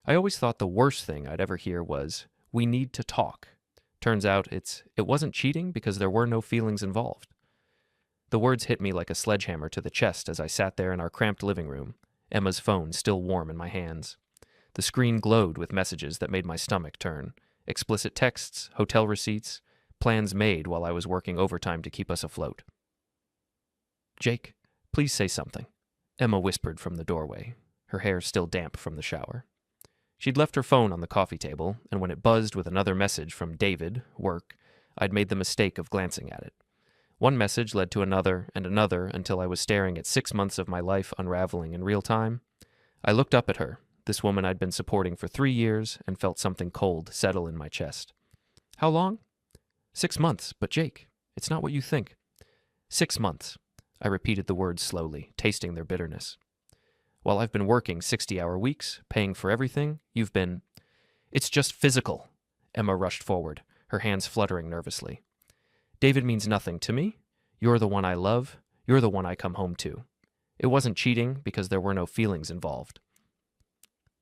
I always thought the worst thing I'd ever hear was, "We need to talk." Turns out it wasn't cheating because there were no feelings involved. The words hit me like a sledgehammer to the chest as I sat there in our cramped living room, Emma's phone still warm in my hands. The screen glowed with messages that made my stomach turn. Explicit texts, hotel receipts, plans made while I was working overtime to keep us afloat. "Jake, please say something," Emma whispered from the doorway, her hair still damp from the shower. She'd left her phone on the coffee table, and when it buzzed with another message from David, work, I'd made the mistake of glancing at it. One message led to another and another until I was staring at 6 months of my life unraveling in real time. I looked up at her, this woman I'd been supporting for 3 years, and felt something cold settle in my chest. "How long?" "6 months, but Jake, it's not what you think." "6 months." I repeated the words slowly, tasting their bitterness. "While I've been working 60-hour weeks, paying for everything, you've been—" "It's just physical." Emma rushed forward, her hands fluttering nervously. "David means nothing to me. You're the one I love. You're the one I come home to. It wasn't cheating because there were no feelings involved."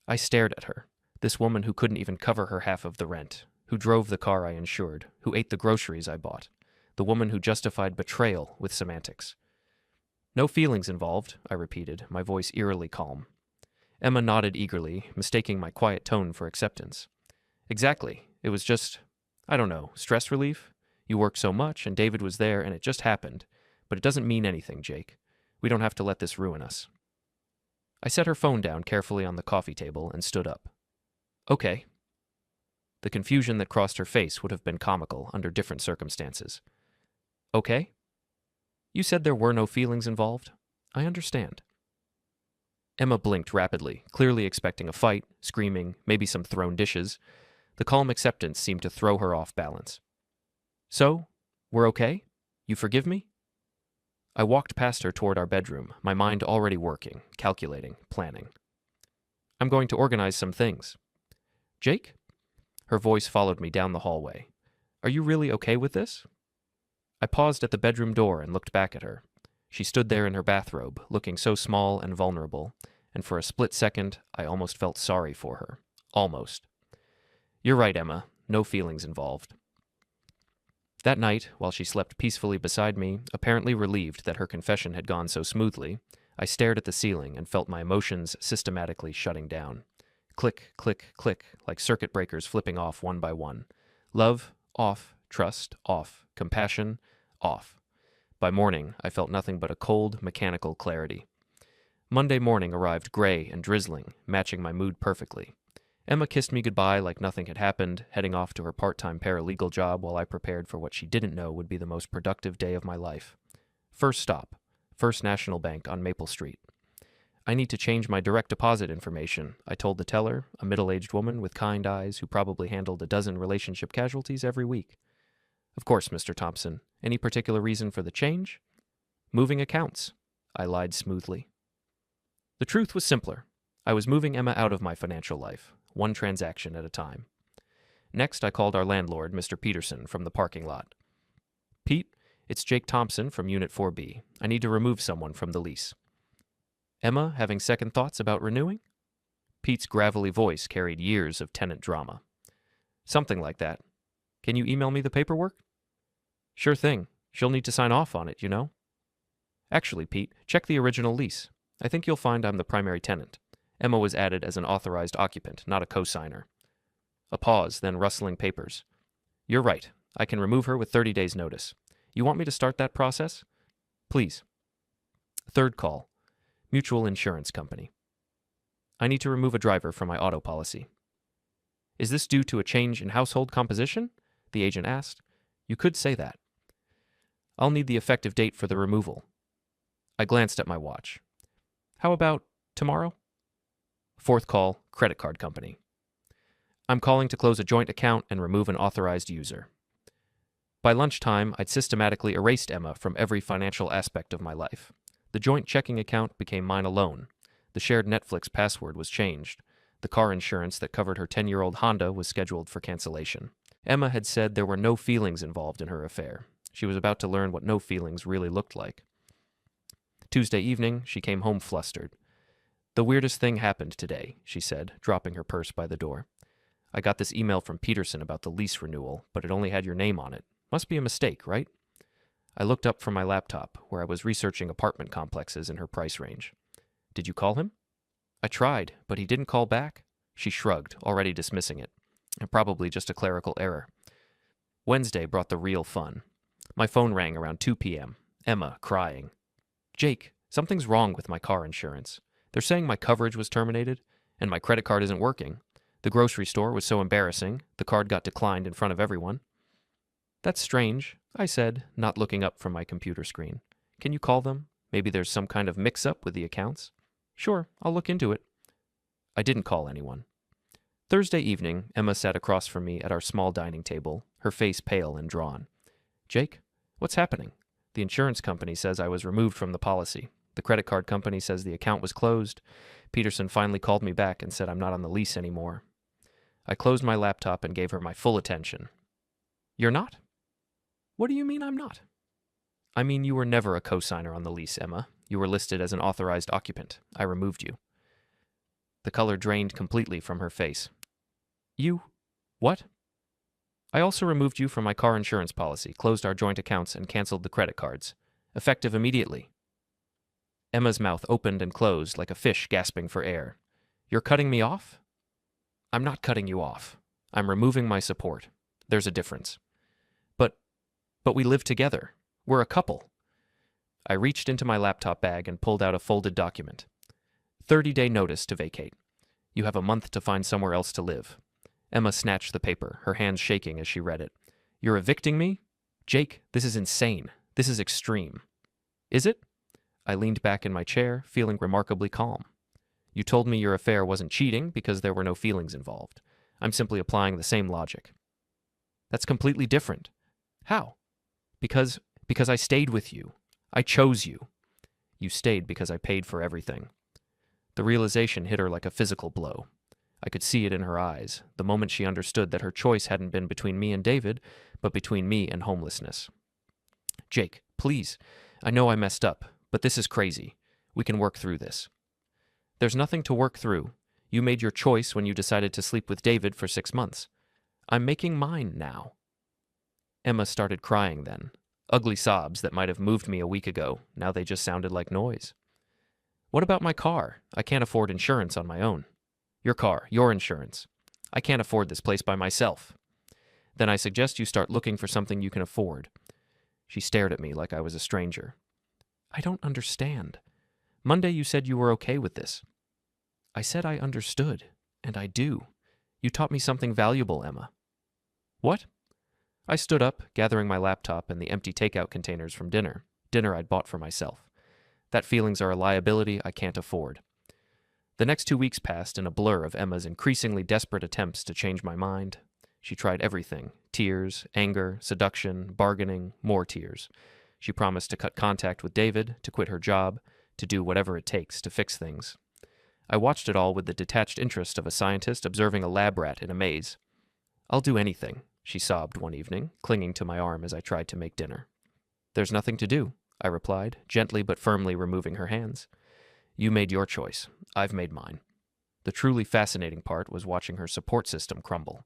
I stared at her, this woman who couldn't even cover her half of the rent, who drove the car I insured, who ate the groceries I bought, the woman who justified betrayal with semantics. "No feelings involved," I repeated, my voice eerily calm. Emma nodded eagerly, mistaking my quiet tone for acceptance. "Exactly. It was just, I don't know, stress relief? You work so much, and David was there, and it just happened. But it doesn't mean anything, Jake. We don't have to let this ruin us." I set her phone down carefully on the coffee table and stood up. "Okay." The confusion that crossed her face would have been comical under different circumstances. "Okay? You said there were no feelings involved. I understand." Emma blinked rapidly, clearly expecting a fight, screaming, maybe some thrown dishes. The calm acceptance seemed to throw her off balance. "So, we're okay? You forgive me?" I walked past her toward our bedroom, my mind already working, calculating, planning. "I'm going to organize some things." "Jake?" Her voice followed me down the hallway. "Are you really okay with this?" I paused at the bedroom door and looked back at her. She stood there in her bathrobe, looking so small and vulnerable, and for a split second, I almost felt sorry for her. Almost. "You're right, Emma. No feelings involved." That night, while she slept peacefully beside me, apparently relieved that her confession had gone so smoothly, I stared at the ceiling and felt my emotions systematically shutting down. Click, click, click, like circuit breakers flipping off one by one. Love, off. Trust, off. Compassion, off. By morning, I felt nothing but a cold, mechanical clarity. Monday morning arrived gray and drizzling, matching my mood perfectly. Emma kissed me goodbye like nothing had happened, heading off to her part-time paralegal job while I prepared for what she didn't know would be the most productive day of my life. First stop, First National Bank on Maple Street. "I need to change my direct deposit information," I told the teller, a middle-aged woman with kind eyes who probably handled a dozen relationship casualties every week. "Of course, Mr. Thompson. Any particular reason for the change?" "Moving accounts," I lied smoothly. The truth was simpler. I was moving Emma out of my financial life, one transaction at a time. Next, I called our landlord, Mr. Peterson, from the parking lot. "Pete, it's Jake Thompson from Unit 4B. I need to remove someone from the lease." "Emma, having second thoughts about renewing?" Pete's gravelly voice carried years of tenant drama. "Something like that. Can you email me the paperwork?" "Sure thing. She'll need to sign off on it, you know." "Actually, Pete, check the original lease. I think you'll find I'm the primary tenant." Emma was added as an authorized occupant, not a co-signer. A pause, then rustling papers. "You're right. I can remove her with 30 days' notice. You want me to start that process?" "Please." Third call. Mutual Insurance Company. "I need to remove a driver from my auto policy." "Is this due to a change in household composition?" the agent asked. "You could say that." "I'll need the effective date for the removal." I glanced at my watch. "How about tomorrow?" Fourth call, credit card company. "I'm calling to close a joint account and remove an authorized user." By lunchtime, I'd systematically erased Emma from every financial aspect of my life. The joint checking account became mine alone. The shared Netflix password was changed. The car insurance that covered her 10-year-old Honda was scheduled for cancellation. Emma had said there were no feelings involved in her affair. She was about to learn what no feelings really looked like. Tuesday evening, she came home flustered. The weirdest thing happened today, she said, dropping her purse by the door. I got this email from Peterson about the lease renewal, but it only had your name on it. Must be a mistake, right? I looked up from my laptop, where I was researching apartment complexes in her price range. Did you call him? I tried, but he didn't call back. She shrugged, already dismissing it. Probably just a clerical error. Wednesday brought the real fun. My phone rang around 2 p.m. Emma, crying. Jake, something's wrong with my car insurance. They're saying my coverage was terminated, and my credit card isn't working. The grocery store was so embarrassing, the card got declined in front of everyone. That's strange, I said, not looking up from my computer screen. Can you call them? Maybe there's some kind of mix-up with the accounts. Sure, I'll look into it. I didn't call anyone. Thursday evening, Emma sat across from me at our small dining table, her face pale and drawn. Jake, what's happening? The insurance company says I was removed from the policy. The credit card company says the account was closed. Peterson finally called me back and said I'm not on the lease anymore. I closed my laptop and gave her my full attention. You're not? What do you mean I'm not? I mean you were never a co-signer on the lease, Emma. You were listed as an authorized occupant. I removed you. The color drained completely from her face. You? What? I also removed you from my car insurance policy, closed our joint accounts, and canceled the credit cards. Effective immediately. Emma's mouth opened and closed like a fish gasping for air. You're cutting me off? I'm not cutting you off. I'm removing my support. There's a difference. But we live together. We're a couple. I reached into my laptop bag and pulled out a folded document. 30-day notice to vacate. You have a month to find somewhere else to live. Emma snatched the paper, her hands shaking as she read it. You're evicting me? Jake, this is insane. This is extreme. Is it? I leaned back in my chair, feeling remarkably calm. You told me your affair wasn't cheating because there were no feelings involved. I'm simply applying the same logic. That's completely different. How? Because I stayed with you. I chose you. You stayed because I paid for everything. The realization hit her like a physical blow. I could see it in her eyes, the moment she understood that her choice hadn't been between me and David, but between me and homelessness. Jake, please. I know I messed up, but this is crazy. We can work through this. There's nothing to work through. You made your choice when you decided to sleep with David for 6 months. I'm making mine now. Emma started crying then. Ugly sobs that might have moved me a week ago. Now they just sounded like noise. What about my car? I can't afford insurance on my own. Your car, your insurance. I can't afford this place by myself. Then I suggest you start looking for something you can afford. She stared at me like I was a stranger. I don't understand. Monday you said you were okay with this. I said I understood, and I do. You taught me something valuable, Emma. What? I stood up, gathering my laptop and the empty takeout containers from dinner I'd bought for myself. That feelings are a liability I can't afford. The next 2 weeks passed in a blur of Emma's increasingly desperate attempts to change my mind. She tried everything: tears, anger, seduction, bargaining, more tears. She promised to cut contact with David, to quit her job, to do whatever it takes to fix things. I watched it all with the detached interest of a scientist observing a lab rat in a maze. I'll do anything, she sobbed one evening, clinging to my arm as I tried to make dinner. There's nothing to do, I replied, gently but firmly removing her hands. You made your choice. I've made mine. The truly fascinating part was watching her support system crumble.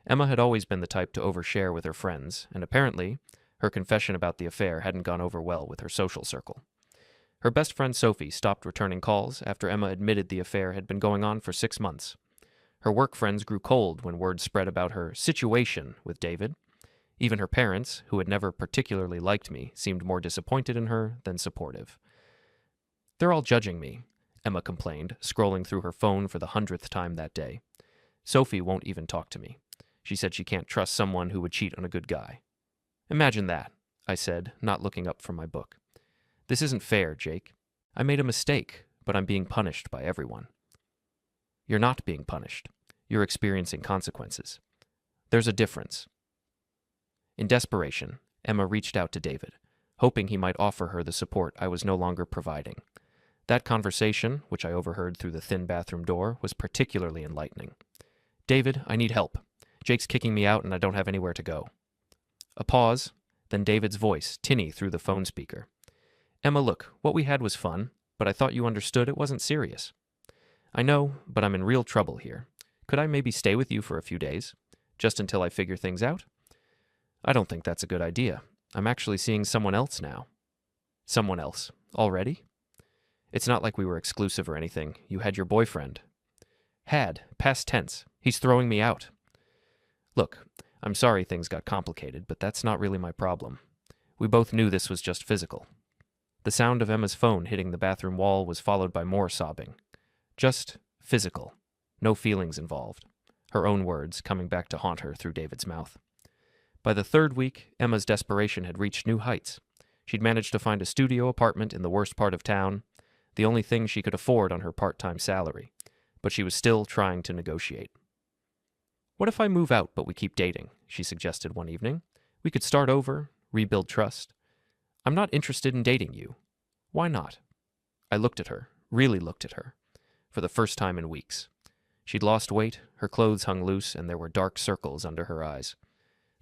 Emma had always been the type to overshare with her friends, and apparently, her confession about the affair hadn't gone over well with her social circle. Her best friend Sophie stopped returning calls after Emma admitted the affair had been going on for 6 months. Her work friends grew cold when word spread about her situation with David. Even her parents, who had never particularly liked me, seemed more disappointed in her than supportive. They're all judging me, Emma complained, scrolling through her phone for the 100th time that day. Sophie won't even talk to me. She said she can't trust someone who would cheat on a good guy. Imagine that, I said, not looking up from my book. This isn't fair, Jake. I made a mistake, but I'm being punished by everyone. You're not being punished. You're experiencing consequences. There's a difference. In desperation, Emma reached out to David, hoping he might offer her the support I was no longer providing. That conversation, which I overheard through the thin bathroom door, was particularly enlightening. David, I need help. Jake's kicking me out and I don't have anywhere to go. A pause, then David's voice, tinny through the phone speaker. Emma, look, what we had was fun, but I thought you understood it wasn't serious. I know, but I'm in real trouble here. Could I maybe stay with you for a few days? Just until I figure things out? I don't think that's a good idea. I'm actually seeing someone else now. Someone else? Already? It's not like we were exclusive or anything. You had your boyfriend. Had. Past tense. He's throwing me out. Look, I'm sorry things got complicated, but that's not really my problem. We both knew this was just physical. The sound of Emma's phone hitting the bathroom wall was followed by more sobbing. Just physical. No feelings involved. Her own words coming back to haunt her through David's mouth. By the third week, Emma's desperation had reached new heights. She'd managed to find a studio apartment in the worst part of town, the only thing she could afford on her part-time salary, but she was still trying to negotiate. What if I move out but we keep dating? She suggested one evening. We could start over, rebuild trust. I'm not interested in dating you. Why not? I looked at her, really looked at her, for the first time in weeks. She'd lost weight, her clothes hung loose, and there were dark circles under her eyes.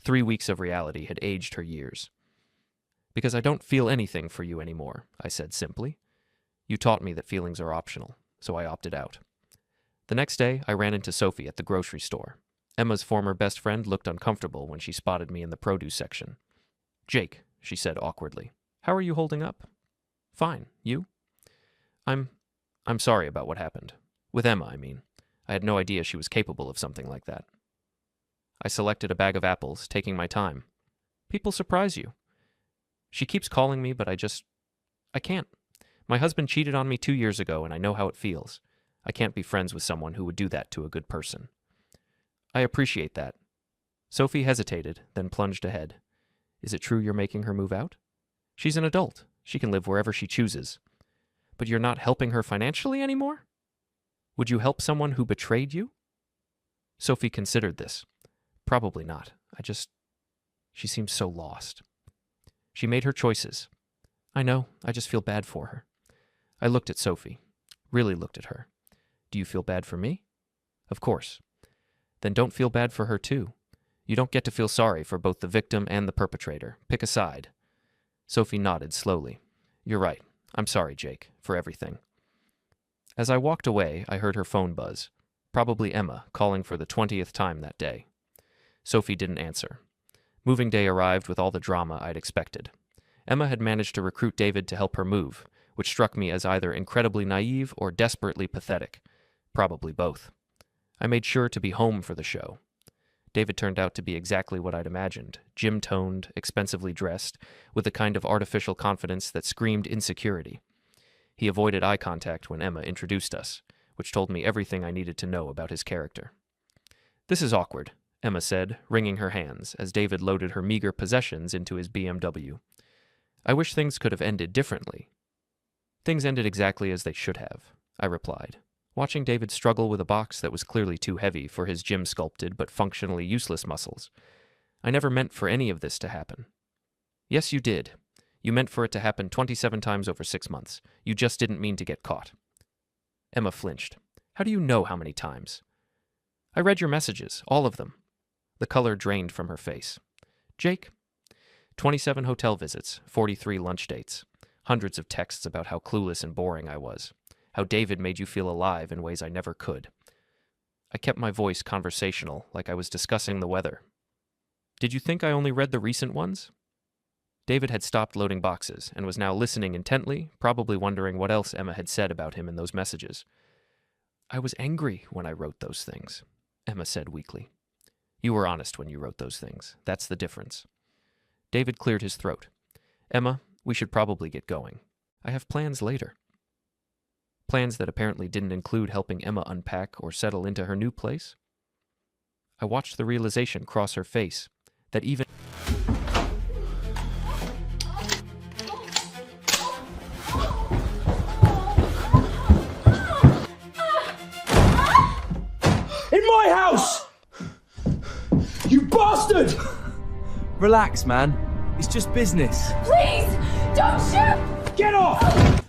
3 weeks of reality had aged her years. Because I don't feel anything for you anymore, I said simply. You taught me that feelings are optional, so I opted out. The next day, I ran into Sophie at the grocery store. Emma's former best friend looked uncomfortable when she spotted me in the produce section. Jake, she said awkwardly, how are you holding up? Fine, you? I'm sorry about what happened. With Emma, I mean. I had no idea she was capable of something like that. I selected a bag of apples, taking my time. People surprise you. She keeps calling me, but I can't. My husband cheated on me 2 years ago, and I know how it feels. I can't be friends with someone who would do that to a good person. I appreciate that. Sophie hesitated, then plunged ahead. Is it true you're making her move out? She's an adult. She can live wherever she chooses. But you're not helping her financially anymore? Would you help someone who betrayed you? Sophie considered this. Probably not. She seems so lost. She made her choices. I know, I just feel bad for her. I looked at Sophie. Really looked at her. Do you feel bad for me? Of course. Then don't feel bad for her too. You don't get to feel sorry for both the victim and the perpetrator. Pick a side. Sophie nodded slowly. You're right. I'm sorry, Jake, for everything. As I walked away, I heard her phone buzz. Probably Emma, calling for the 20th time that day. Sophie didn't answer. Moving day arrived with all the drama I'd expected. Emma had managed to recruit David to help her move, which struck me as either incredibly naive or desperately pathetic. Probably both. I made sure to be home for the show. David turned out to be exactly what I'd imagined, gym-toned, expensively dressed, with a kind of artificial confidence that screamed insecurity. He avoided eye contact when Emma introduced us, which told me everything I needed to know about his character. This is awkward, Emma said, wringing her hands as David loaded her meager possessions into his BMW. I wish things could have ended differently. Things ended exactly as they should have, I replied, watching David struggle with a box that was clearly too heavy for his gym-sculpted but functionally useless muscles. I never meant for any of this to happen. Yes, you did. You meant for it to happen 27 times over 6 months. You just didn't mean to get caught. Emma flinched. How do you know how many times? I read your messages, all of them. The color drained from her face. Jake? 27 hotel visits, 43 lunch dates, hundreds of texts about how clueless and boring I was, how David made you feel alive in ways I never could. I kept my voice conversational, like I was discussing the weather. Did you think I only read the recent ones? David had stopped loading boxes and was now listening intently, probably wondering what else Emma had said about him in those messages. I was angry when I wrote those things, Emma said weakly. You were honest when you wrote those things. That's the difference. David cleared his throat. Emma, we should probably get going. I have plans later. Plans that apparently didn't include helping Emma unpack or settle into her new place. I watched the realization cross her face that even... In my house! You bastard! Relax, man. It's just business. Please, don't shoot! Get off!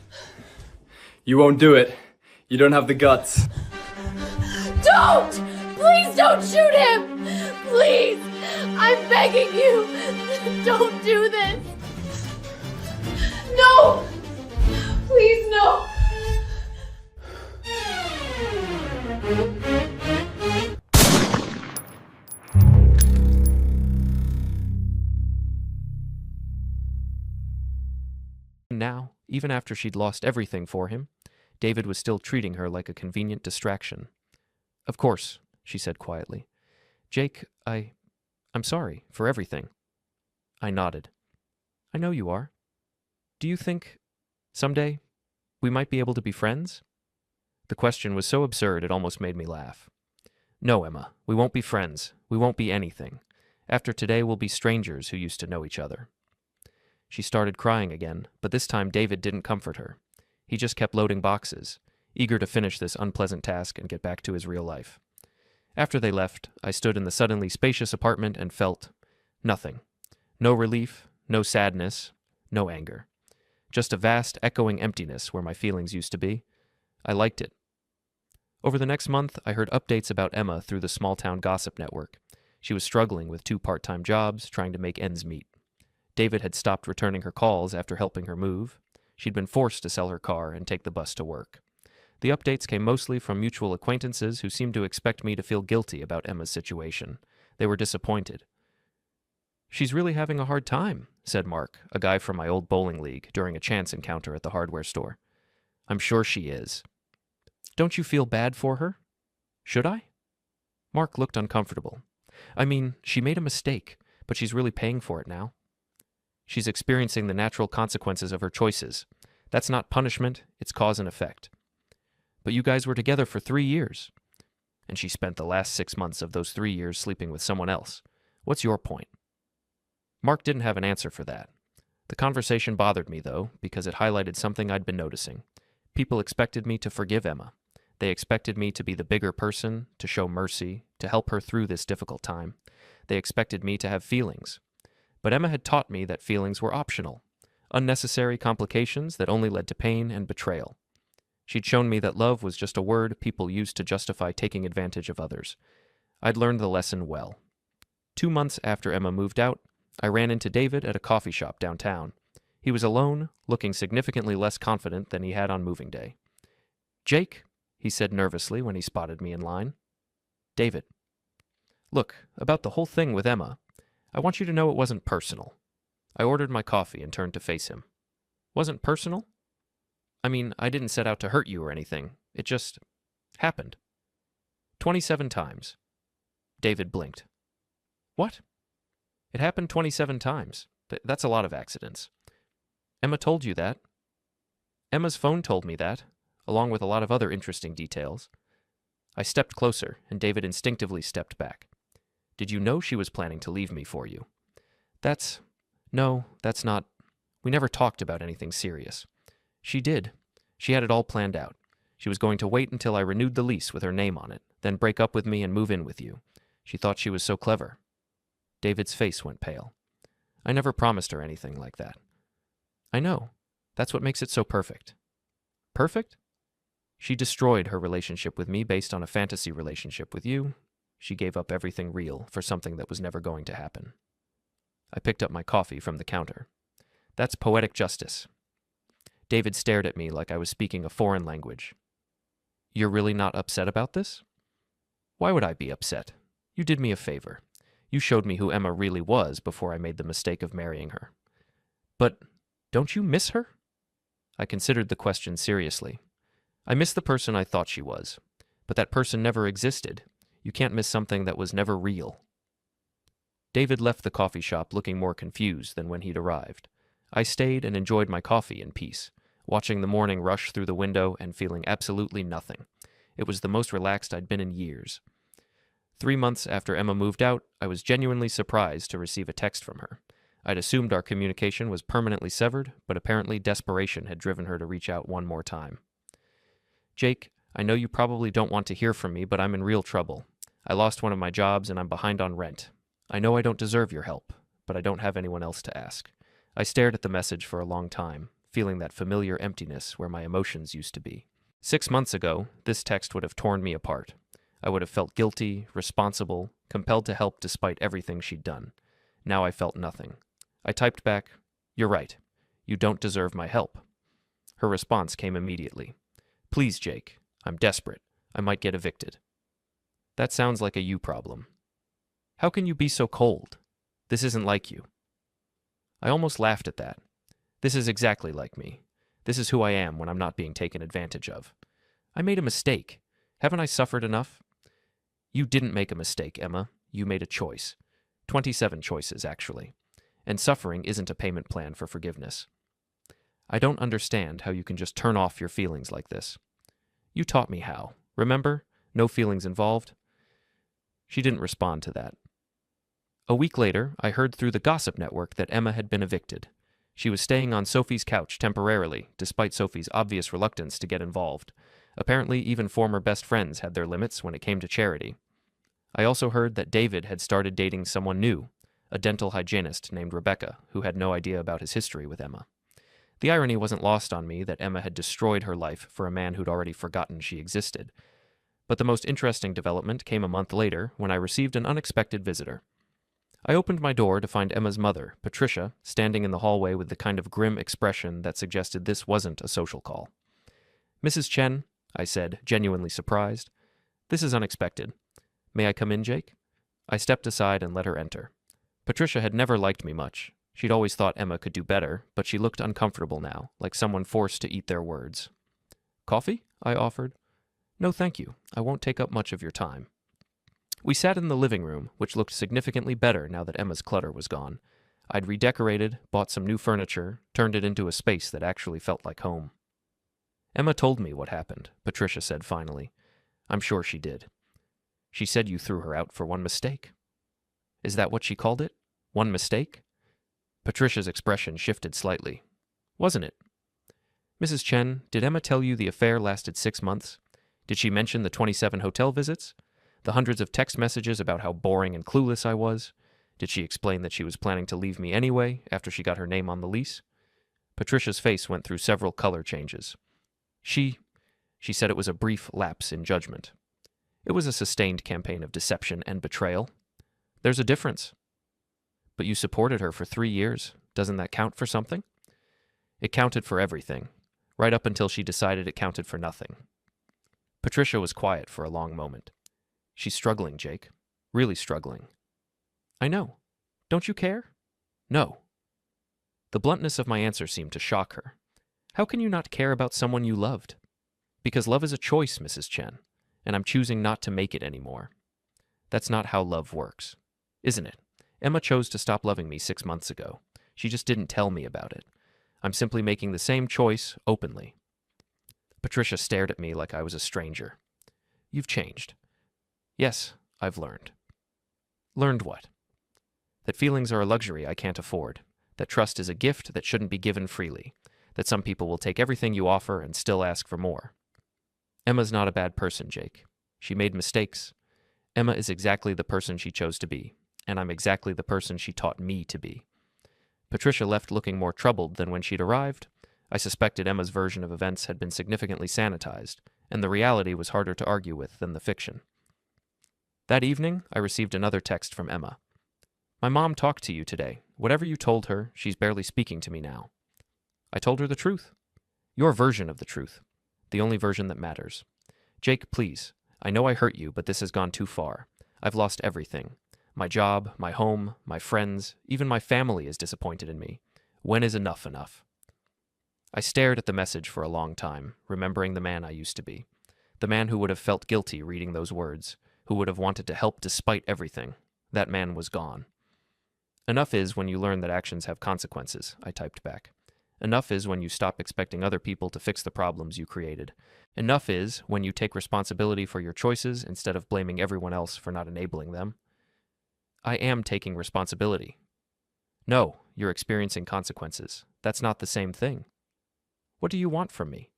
You won't do it. You don't have the guts. Don't! Please don't shoot him! Please! I'm begging you! Don't do this! No! Please, no! Now, even after she'd lost everything for him, David was still treating her like a convenient distraction. "Of course," she said quietly. "Jake, I'm sorry for everything." I nodded. "I know you are. Do you think, someday, we might be able to be friends?" The question was so absurd it almost made me laugh. "No, Emma, we won't be friends. We won't be anything. After today, we'll be strangers who used to know each other." She started crying again, but this time David didn't comfort her. He just kept loading boxes, eager to finish this unpleasant task and get back to his real life. After they left, I stood in the suddenly spacious apartment and felt nothing. No relief, no sadness, no anger. Just a vast, echoing emptiness where my feelings used to be. I liked it. Over the next month, I heard updates about Emma through the small-town gossip network. She was struggling with 2 part-time jobs, trying to make ends meet. David had stopped returning her calls after helping her move. She'd been forced to sell her car and take the bus to work. The updates came mostly from mutual acquaintances who seemed to expect me to feel guilty about Emma's situation. They were disappointed. "She's really having a hard time," said Mark, a guy from my old bowling league, during a chance encounter at the hardware store. "I'm sure she is." "Don't you feel bad for her?" "Should I?" Mark looked uncomfortable. "I mean, she made a mistake, but she's really paying for it now. She's experiencing the natural consequences of her choices. That's not punishment, it's cause and effect. But you guys were together for 3 years. And she spent the last 6 months of those 3 years sleeping with someone else. What's your point?" Mark didn't have an answer for that. The conversation bothered me, though, because it highlighted something I'd been noticing. People expected me to forgive Emma. They expected me to be the bigger person, to show mercy, to help her through this difficult time. They expected me to have feelings. But Emma had taught me that feelings were optional, unnecessary complications that only led to pain and betrayal. She'd shown me that love was just a word people used to justify taking advantage of others. I'd learned the lesson well. 2 months after Emma moved out, I ran into David at a coffee shop downtown. He was alone, looking significantly less confident than he had on moving day. "Jake," he said nervously when he spotted me in line. "David. Look, about the whole thing with Emma, I want you to know it wasn't personal." I ordered my coffee and turned to face him. "Wasn't personal? I mean, I didn't set out to hurt you or anything. It just happened. 27 times. David blinked. "What?" "It happened 27 times. That's a lot of accidents." "Emma told you that?" "Emma's phone told me that, along with a lot of other interesting details." I stepped closer, and David instinctively stepped back. "Did you know she was planning to leave me for you?" No, that's not. We never talked about anything serious." "She did. She had it all planned out. She was going to wait until I renewed the lease with her name on it, then break up with me and move in with you. She thought she was so clever." David's face went pale. "I never promised her anything like that." "I know. That's what makes it so perfect." "Perfect?" "She destroyed her relationship with me based on a fantasy relationship with you. She gave up everything real for something that was never going to happen." I picked up my coffee from the counter. "That's poetic justice." David stared at me like I was speaking a foreign language. "You're really not upset about this?" "Why would I be upset? You did me a favor. You showed me who Emma really was before I made the mistake of marrying her." "But don't you miss her?" I considered the question seriously. "I miss the person I thought she was, but that person never existed. You can't miss something that was never real." David left the coffee shop looking more confused than when he'd arrived. I stayed and enjoyed my coffee in peace, watching the morning rush through the window and feeling absolutely nothing. It was the most relaxed I'd been in years. 3 months after Emma moved out, I was genuinely surprised to receive a text from her. I'd assumed our communication was permanently severed, but apparently desperation had driven her to reach out one more time. "Jake, I know you probably don't want to hear from me, but I'm in real trouble. I lost one of my jobs and I'm behind on rent. I know I don't deserve your help, but I don't have anyone else to ask." I stared at the message for a long time, feeling that familiar emptiness where my emotions used to be. 6 months ago, this text would have torn me apart. I would have felt guilty, responsible, compelled to help despite everything she'd done. Now I felt nothing. I typed back, "You're right. You don't deserve my help." Her response came immediately. "Please, Jake. I'm desperate. I might get evicted." That sounds like a you problem. How can you be so cold? This isn't like you. I almost laughed at that. This is exactly like me. This is who I am when I'm not being taken advantage of. I made a mistake. Haven't I suffered enough? You didn't make a mistake, Emma. You made a choice. 27 choices, actually. And suffering isn't a payment plan for forgiveness. I don't understand how you can just turn off your feelings like this. You taught me how. Remember? No feelings involved. She didn't respond to that. A week later, I heard through the gossip network that Emma had been evicted. She was staying on Sophie's couch temporarily, despite Sophie's obvious reluctance to get involved. Apparently, even former best friends had their limits when it came to charity. I also heard that David had started dating someone new, a dental hygienist named Rebecca, who had no idea about his history with Emma. The irony wasn't lost on me that Emma had destroyed her life for a man who'd already forgotten she existed. But the most interesting development came a month later when I received an unexpected visitor. I opened my door to find Emma's mother, Patricia, standing in the hallway with the kind of grim expression that suggested this wasn't a social call. "Mrs. Chen," I said, genuinely surprised. "This is unexpected. May I come in, Jake?" I stepped aside and let her enter. Patricia had never liked me much. She'd always thought Emma could do better, but she looked uncomfortable now, like someone forced to eat their words. "Coffee?" I offered. "No, thank you. I won't take up much of your time." We sat in the living room, which looked significantly better now that Emma's clutter was gone. I'd redecorated, bought some new furniture, turned it into a space that actually felt like home. "Emma told me what happened," Patricia said finally. "I'm sure she did. She said you threw her out for one mistake." "Is that what she called it? One mistake?" Patricia's expression shifted slightly. "Wasn't it?" "Mrs. Chen, did Emma tell you the affair lasted 6 months? Did she mention the 27 hotel visits? The hundreds of text messages about how boring and clueless I was? Did she explain that she was planning to leave me anyway after she got her name on the lease?" Patricia's face went through several color changes. She said it was a brief lapse in judgment. It was a sustained campaign of deception and betrayal. There's a difference. But you supported her for 3 years. Doesn't that count for something? It counted for everything, right up until she decided it counted for nothing. Patricia was quiet for a long moment. "She's struggling, Jake. Really struggling." "I know. Don't you care?" "No." The bluntness of my answer seemed to shock her. "How can you not care about someone you loved?" "Because love is a choice, Mrs. Chen, and I'm choosing not to make it anymore. That's not how love works, isn't it? Emma chose to stop loving me 6 months ago. She just didn't tell me about it. I'm simply making the same choice openly." Patricia stared at me like I was a stranger. "You've changed." "Yes, I've learned." "Learned what?" "That feelings are a luxury I can't afford. That trust is a gift that shouldn't be given freely. That some people will take everything you offer and still ask for more." Emma's not a bad person, Jake. She made mistakes. Emma is exactly the person she chose to be, and I'm exactly the person she taught me to be. Patricia left looking more troubled than when she'd arrived. I suspected Emma's version of events had been significantly sanitized, and the reality was harder to argue with than the fiction. That evening, I received another text from Emma. "My mom talked to you today. Whatever you told her, she's barely speaking to me now." I told her the truth. Your version of the truth. The only version that matters. "Jake, please. I know I hurt you, but this has gone too far. I've lost everything. My job, my home, my friends, even my family is disappointed in me. When is enough enough?" I stared at the message for a long time, remembering the man I used to be. The man who would have felt guilty reading those words, who would have wanted to help despite everything. That man was gone. "Enough is when you learn that actions have consequences," I typed back. "Enough is when you stop expecting other people to fix the problems you created. Enough is when you take responsibility for your choices instead of blaming everyone else for not enabling them." "I am taking responsibility." "No, you're experiencing consequences. That's not the same thing." "What do you want from me?"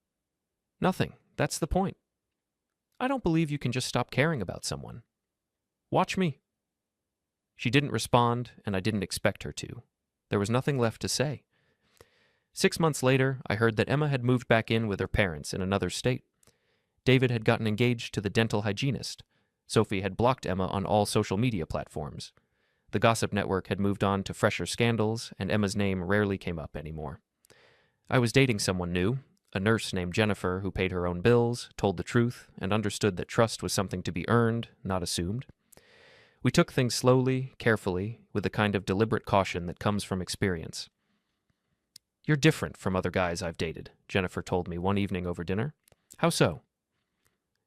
"Nothing. That's the point." "I don't believe you can just stop caring about someone." "Watch me." She didn't respond, and I didn't expect her to. There was nothing left to say. 6 months later, I heard that Emma had moved back in with her parents in another state. David had gotten engaged to the dental hygienist. Sophie had blocked Emma on all social media platforms. The gossip network had moved on to fresher scandals, and Emma's name rarely came up anymore. I was dating someone new. A nurse named Jennifer who paid her own bills, told the truth, and understood that trust was something to be earned, not assumed. We took things slowly, carefully, with the kind of deliberate caution that comes from experience. "You're different from other guys I've dated," Jennifer told me one evening over dinner. "How so?"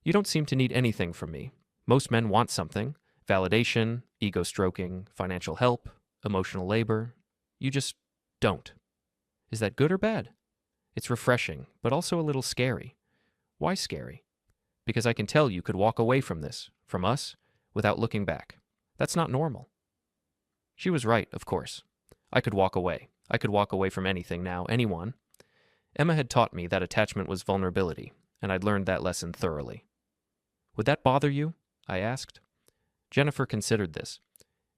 "You don't seem to need anything from me. Most men want something: validation, ego stroking, financial help, emotional labor. You just don't. Is that good or bad?" "It's refreshing, but also a little scary." "Why scary?" "Because I can tell you could walk away from this, from us, without looking back. That's not normal." She was right, of course. I could walk away. I could walk away from anything now, anyone. Emma had taught me that attachment was vulnerability, and I'd learned that lesson thoroughly. "Would that bother you?" I asked. Jennifer considered this.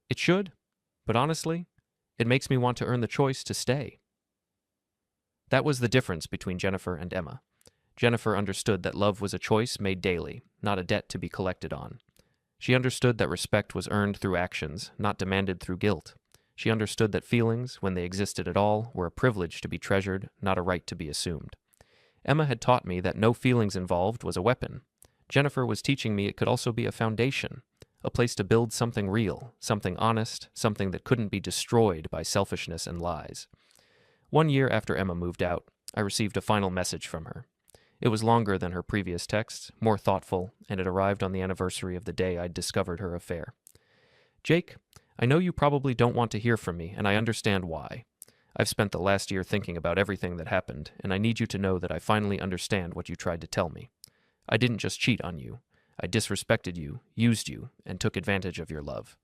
"It should, but honestly, it makes me want to earn the choice to stay." That was the difference between Jennifer and Emma. Jennifer understood that love was a choice made daily, not a debt to be collected on. She understood that respect was earned through actions, not demanded through guilt. She understood that feelings, when they existed at all, were a privilege to be treasured, not a right to be assumed. Emma had taught me that no feelings involved was a weapon. Jennifer was teaching me it could also be a foundation, a place to build something real, something honest, something that couldn't be destroyed by selfishness and lies. 1 year after Emma moved out, I received a final message from her. It was longer than her previous texts, more thoughtful, and it arrived on the anniversary of the day I'd discovered her affair. "Jake, I know you probably don't want to hear from me, and I understand why. I've spent the last year thinking about everything that happened, and I need you to know that I finally understand what you tried to tell me. I didn't just cheat on you. I disrespected you, used you, and took advantage of your love."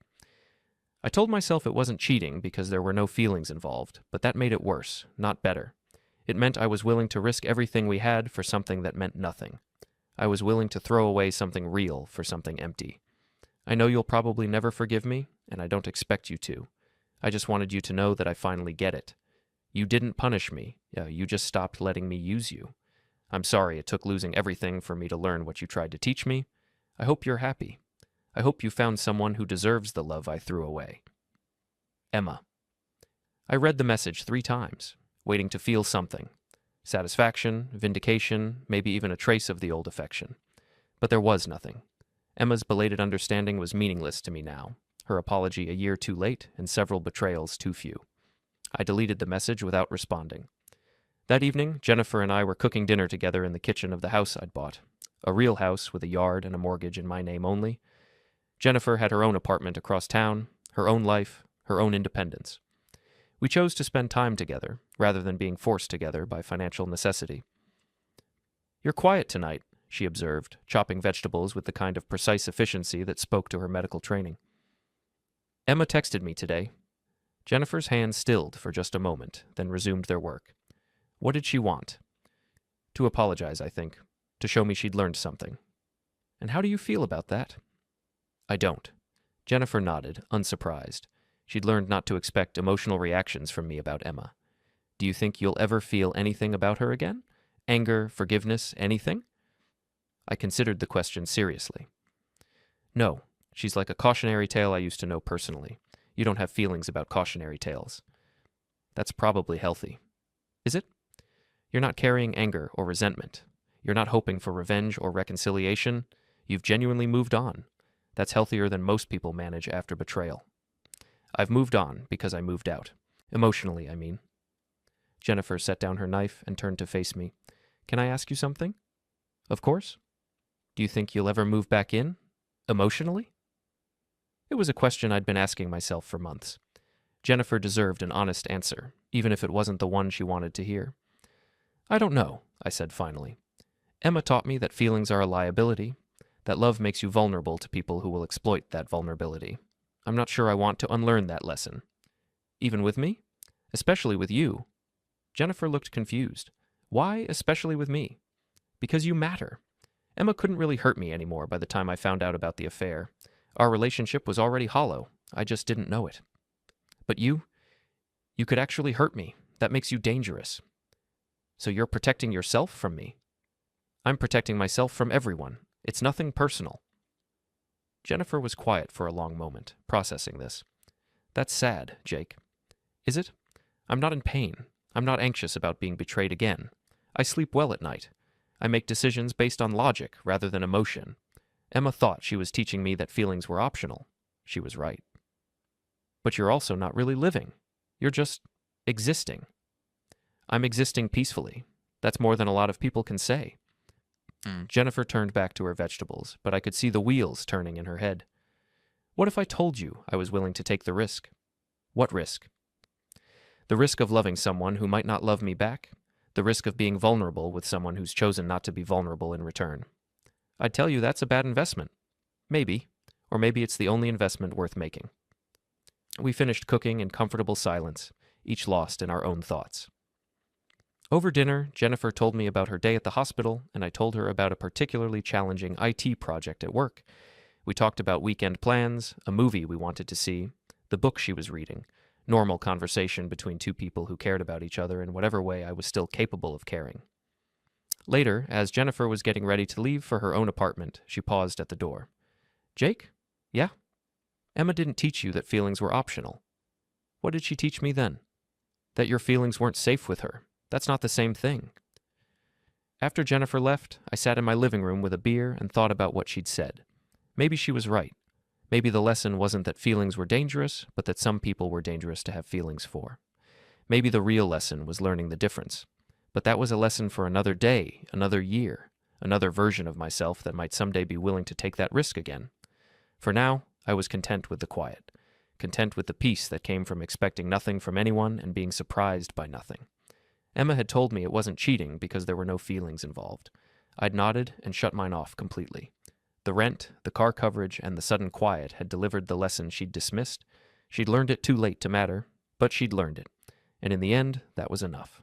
I told myself it wasn't cheating because there were no feelings involved, but that made it worse, not better. It meant I was willing to risk everything we had for something that meant nothing. I was willing to throw away something real for something empty. I know you'll probably never forgive me, and I don't expect you to. I just wanted you to know that I finally get it. You didn't punish me. You just stopped letting me use you. I'm sorry it took losing everything for me to learn what you tried to teach me. I hope you're happy. I hope you found someone who deserves the love I threw away. Emma. I read the message 3 times, waiting to feel something. Satisfaction, vindication, maybe even a trace of the old affection. But there was nothing. Emma's belated understanding was meaningless to me now, her apology a year too late, and several betrayals too few. I deleted the message without responding. That evening, Jennifer and I were cooking dinner together in the kitchen of the house I'd bought, a real house with a yard and a mortgage in my name only. Jennifer had her own apartment across town, her own life, her own independence. We chose to spend time together, rather than being forced together by financial necessity. "You're quiet tonight," she observed, chopping vegetables with the kind of precise efficiency that spoke to her medical training. "Emma texted me today." Jennifer's hands stilled for just a moment, then resumed their work. "What did she want?" "To apologize, I think. To show me she'd learned something." "And how do you feel about that?" "I don't." Jennifer nodded, unsurprised. She'd learned not to expect emotional reactions from me about Emma. "Do you think you'll ever feel anything about her again? Anger, forgiveness, anything?" I considered the question seriously. "No. She's like a cautionary tale I used to know personally. You don't have feelings about cautionary tales." "That's probably healthy." "Is it?" "You're not carrying anger or resentment. You're not hoping for revenge or reconciliation. You've genuinely moved on. That's healthier than most people manage after betrayal." "I've moved on because I moved out. Emotionally, I mean." Jennifer set down her knife and turned to face me. "Can I ask you something?" "Of course." "Do you think you'll ever move back in? Emotionally?" It was a question I'd been asking myself for months. Jennifer deserved an honest answer, even if it wasn't the one she wanted to hear. "I don't know," I said finally. "Emma taught me that feelings are a liability, that love makes you vulnerable to people who will exploit that vulnerability. I'm not sure I want to unlearn that lesson." "Even with me? Especially with you?" Jennifer looked confused. "Why especially with me?" "Because you matter. Emma couldn't really hurt me anymore by the time I found out about the affair. Our relationship was already hollow. I just didn't know it. But you could actually hurt me. That makes you dangerous. So you're protecting yourself from me?" "I'm protecting myself from everyone. It's nothing personal." Jennifer was quiet for a long moment, processing this. "That's sad, Jake." "Is it? I'm not in pain. I'm not anxious about being betrayed again. I sleep well at night. I make decisions based on logic rather than emotion. Emma thought she was teaching me that feelings were optional. She was right. But you're also not really living. You're just existing. I'm existing peacefully. That's more than a lot of people can say. Jennifer turned back to her vegetables, but I could see the wheels turning in her head. What if I told you I was willing to take the risk? What risk? The risk of loving someone who might not love me back. The risk of being vulnerable with someone who's chosen not to be vulnerable in return. I'd tell you that's a bad investment. Maybe. Or maybe it's the only investment worth making. We finished cooking in comfortable silence, each lost in our own thoughts. Over dinner, Jennifer told me about her day at the hospital, and I told her about a particularly challenging IT project at work. We talked about weekend plans, a movie we wanted to see, the book she was reading, normal conversation between two people who cared about each other in whatever way I was still capable of caring. Later, as Jennifer was getting ready to leave for her own apartment, she paused at the door. Jake? Yeah? Emma didn't teach you that feelings were optional. What did she teach me then? That your feelings weren't safe with her. That's not the same thing. After Jennifer left, I sat in my living room with a beer and thought about what she'd said. Maybe she was right. Maybe the lesson wasn't that feelings were dangerous, but that some people were dangerous to have feelings for. Maybe the real lesson was learning the difference. But that was a lesson for another day, another year, another version of myself that might someday be willing to take that risk again. For now, I was content with the quiet, content with the peace that came from expecting nothing from anyone and being surprised by nothing. Emma had told me it wasn't cheating because there were no feelings involved. I'd nodded and shut mine off completely. The rent, the car coverage, and the sudden quiet had delivered the lesson she'd dismissed. She'd learned it too late to matter, but she'd learned it. And in the end, that was enough.